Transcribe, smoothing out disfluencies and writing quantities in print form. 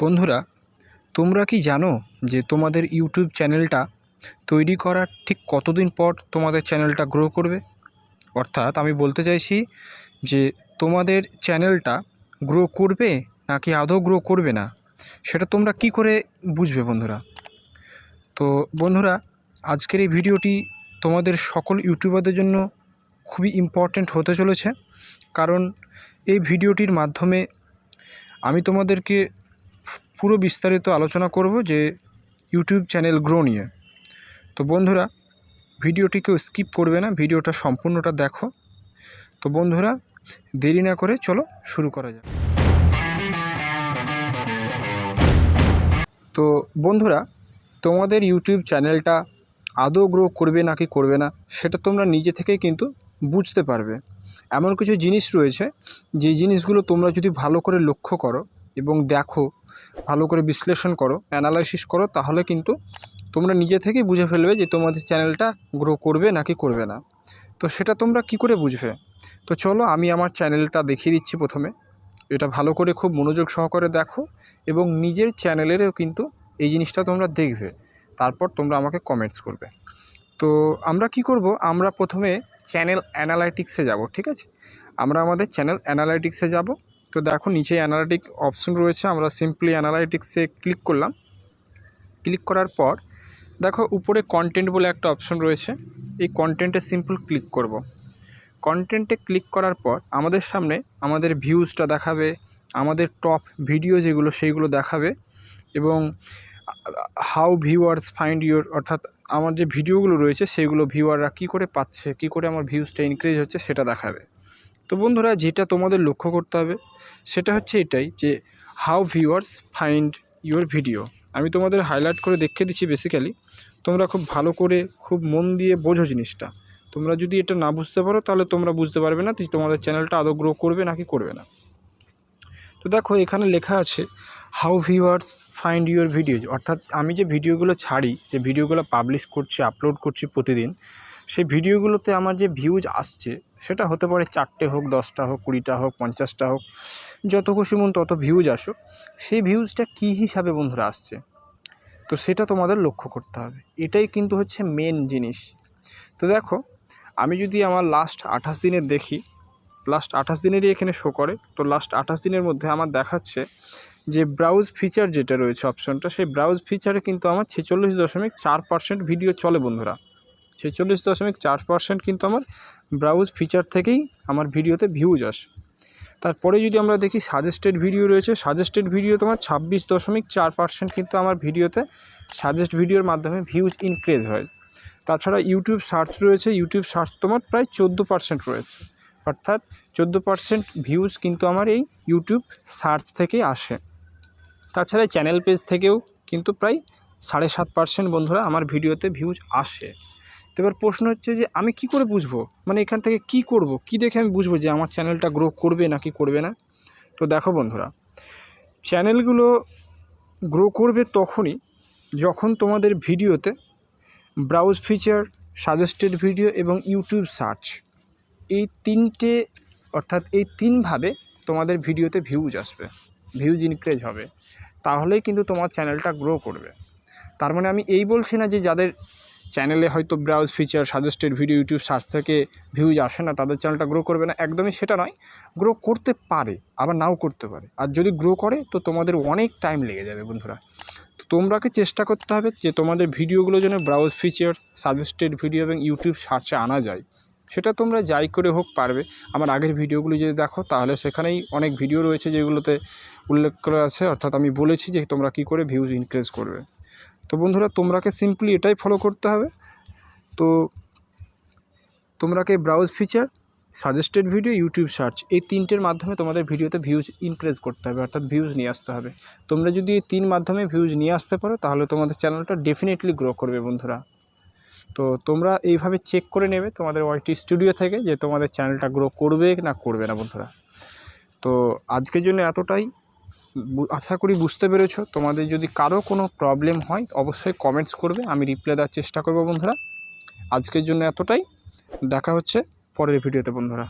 বন্ধুরা, তোমরা কি জানো যে তোমাদের ইউটিউব চ্যানেলটা তৈরি করার ঠিক কতদিন পর তোমাদের চ্যানেলটা গ্রো করবে? অর্থাৎ আমি বলতে চাইছি যে তোমাদের চ্যানেলটা গ্রো করবে নাকি আদৌ গ্রো করবে না, সেটা তোমরা কি করে বুঝবে বন্ধুরা? তো বন্ধুরা, আজকের এই ভিডিওটি তোমাদের সকল ইউটিউবারদের জন্য খুবই ইম্পর্ট্যান্ট হতে চলেছে, কারণ এই ভিডিওটির মাধ্যমে আমি তোমাদেরকে পুরো বিস্তারিত আলোচনা করব যে ইউটিউব চ্যানেল গ্রো নিয়ে। তো বন্ধুরা, ভিডিওটিকেও স্কিপ করবে না, ভিডিওটা সম্পূর্ণটা দেখো। তো বন্ধুরা, দেরি না করে চলো শুরু করা যাক। তো বন্ধুরা, তোমাদের ইউটিউব চ্যানেলটা আদৌ গ্রো করবে নাকি করবে না সেটা তোমরা নিজে থেকেই কিন্তু বুঝতে পারবে। এমন কিছু জিনিস রয়েছে যে জিনিসগুলো তোমরা যদি ভালো করে লক্ষ্য করো এবং দেখো, ভালো করে বিশ্লেষণ করো, অ্যানালাইসিস করো, তাহলে কিন্তু তোমরা নিজে থেকেই বুঝে ফেলবে যে তোমাদের চ্যানেলটা গ্রো করবে নাকি করবে না। তো সেটা তোমরা কি করে বুঝবে? তো চলো আমি আমার চ্যানেলটা দেখিয়ে দিচ্ছি। প্রথমে এটা ভালো করে খুব মনোযোগ সহকারে দেখো এবং নিজের চ্যানেলেরও কিন্তু এই জিনিসটা তোমরা দেখবে, তারপর তোমরা আমাকে কমেন্টস করবে। তো আমরা কি করব, আমরা প্রথমে চ্যানেল অ্যানালাইটিক্সে যাব। ঠিক আছে, আমরা আমাদের চ্যানেল অ্যানালাইটিক্সে যাব। তো দেখো নিচে অ্যানালাইটিক অপশন রয়েছে, আমরা সিম্পলি অ্যানালাইটিক্সে ক্লিক করলাম। ক্লিক করার পর দেখো উপরে কন্টেন্ট বলে একটা অপশন রয়েছে, এই কন্টেন্টে সিম্পল ক্লিক করব। কন্টেন্টে ক্লিক করার পর আমাদের সামনে আমাদের ভিউজটা দেখাবে, আমাদের টপ ভিডিও যেগুলো সেইগুলো দেখাবে, এবং হাউ ভিউয়ার্স ফাইন্ড ইউর, অর্থাৎ আমার যে ভিডিওগুলো রয়েছে সেগুলো ভিউয়াররা কী করে পাচ্ছে, কী করে আমার ভিউজটা ইনক্রিজ হচ্ছে সেটা দেখাবে। তো বন্ধুরা, যেটা তোমাদের লক্ষ্য করতে হবে সেটা হচ্ছে এটাই, যে how viewers find your video. আমি তোমাদের হাইলাইট করে দেখিয়ে দিচ্ছি। বেসিক্যালি তোমরা খুব ভালো করে খুব মন দিয়ে বোঝো জিনিসটা। তোমরা যদি এটা না বুঝতে পারো তাহলে তোমরা বুঝতে পারবে না যে তোমাদের চ্যানেলটা আদৌ গ্রো করবে নাকি করবে না। তো দেখো এখানে লেখা আছে how viewers find your videos, অর্থাৎ আমি যে ভিডিওগুলো ছাড়ি, যে ভিডিওগুলো পাবলিশ করছি, আপলোড করছি প্রতিদিন, সেই ভিডিওগুলোতে আমার যে ভিউজ আসছে সেটা হতে পারে 4টে হোক, 10টা হোক, 20টা হোক, 50টা হোক, যত খুশি মন তত ভিউজ আসুক, সেই ভিউজটা কী হিসাবে বন্ধুরা আসছে, তো সেটা তোমাদের লক্ষ্য করতে হবে। এটাই কিন্তু হচ্ছে মেন জিনিস। তো দেখো আমি যদি আমার লাস্ট 28 দিনের দেখি, লাস্ট 28 দিনেরই এখানে শো করে। তো লাস্ট 28 দিনের মধ্যে আমার দেখাচ্ছে যে ব্রাউজ ফিচার যেটা রয়েছে অপশনটা, সেই ব্রাউজ ফিচারে কিন্তু আমার 46.4% ভিডিও চলে বন্ধুরা। 46.4% কিন্তু আমার ব্রাউজ ফিচার থেকেই আমার ভিডিওতে ভিউজ আসে। তারপরে যদি আমরা দেখি সাজেস্টেড ভিডিও রয়েছে, সাজেস্টেড ভিডিও তোমার 26.4% কিন্তু আমার ভিডিওতে সাজেস্ট ভিডিওর মাধ্যমে ভিউজ ইনক্রিজ হয়। তাছাড়া ইউটিউব সার্চ রয়েছে, ইউটিউব সার্চ তোমার প্রায় 14% রয়েছে, অর্থাৎ 14% ভিউজ কিন্তু আমার এই ইউটিউব সার্চ থেকে আসে। তাছাড়া চ্যানেল পেজ থেকেও কিন্তু প্রায় 7.5% বন্ধুরা আমার ভিডিওতে ভিউজ আসে। তো এবার প্রশ্ন হচ্ছে যে আমি কি করে বুঝবো, মানে এখান থেকে কি করব, কি দেখে আমি বুঝবো যে আমার চ্যানেলটা গ্রো করবে নাকি করবে না? তো দেখো বন্ধুরা, চ্যানেলগুলো গ্রো করবে তখনই যখন তোমাদের ভিডিওতে ব্রাউজ ফিচার, সাজেস্টেড ভিডিও এবং ইউটিউব সার্চ, এই তিনটে, অর্থাৎ এই তিনভাবে তোমাদের ভিডিওতে ভিউজ আসবে, ভিউজ ইনক্রিজ হবে, তাহলেই কিন্তু তোমার চ্যানেলটা গ্রো করবে। তার মানে আমি এই বলছি না যে যাদের চ্যানেলে হয়তো browse feature, suggested video, YouTube search থেকে ভিউজ আসে না তাদের চ্যানেলটা গ্রো করবে না, একদমই সেটা নয়। গ্রো করতে পারে, আবার নাও করতে পারে, আর যদি গ্রো করে তো তোমাদের অনেক টাইম লেগে যাবে বন্ধুরা। তো তোমরাকে চেষ্টা করতে হবে যে তোমাদের ভিডিওগুলো যেন ব্রাউজ ফিচার, সাজেস্টেড ভিডিও এবং ইউটিউব সার্চে আনা যায়। সেটা তোমরা যাই করে হোক পারবে। আমার আগের ভিডিওগুলো যদি দেখো তাহলে সেখানেই অনেক ভিডিও রয়েছে যেগুলোতে উল্লেখ করা আছে, অর্থাৎ আমি বলেছি যে তোমরা কি করে ভিউজ ইনক্রিজ করবে। তো বন্ধুরা, তোমরাকে সিম্পলি এটাই ফলো করতে হবে। তো তোমরাকে browse feature, suggested video, YouTube search, এই তিনটের মাধ্যমে তোমাদের ভিডিওতে ভিউজ ইনক্রিজ করতে হবে, অর্থাৎ ভিউজ নিয়ে আসতে হবে। তোমরা যদি এই তিন মাধ্যমে ভিউজ নিয়ে আসতে পারো তাহলে তোমাদের চ্যানেলটা ডেফিনেটলি গ্রো করবে বন্ধুরা। তো তোমরা এইভাবে চেক করে নেবে তোমাদের ওয়াইটি স্টুডিও থেকে যে তোমাদের চ্যানেলটা গ্রো করবে না করবে না বন্ধুরা। তো আজকের জন্য এতটাই, আশা করি বুঝতে পেরেছো। তোমাদের যদি কারো কোনো প্রবলেম হয় অবশ্যই কমেন্টস করবে, আমি রিপ্লাই দেওয়ার চেষ্টা করব বন্ধুরা। আজকের জন্য এতটাই, দেখা হচ্ছে পরের ভিডিওতে বন্ধুরা।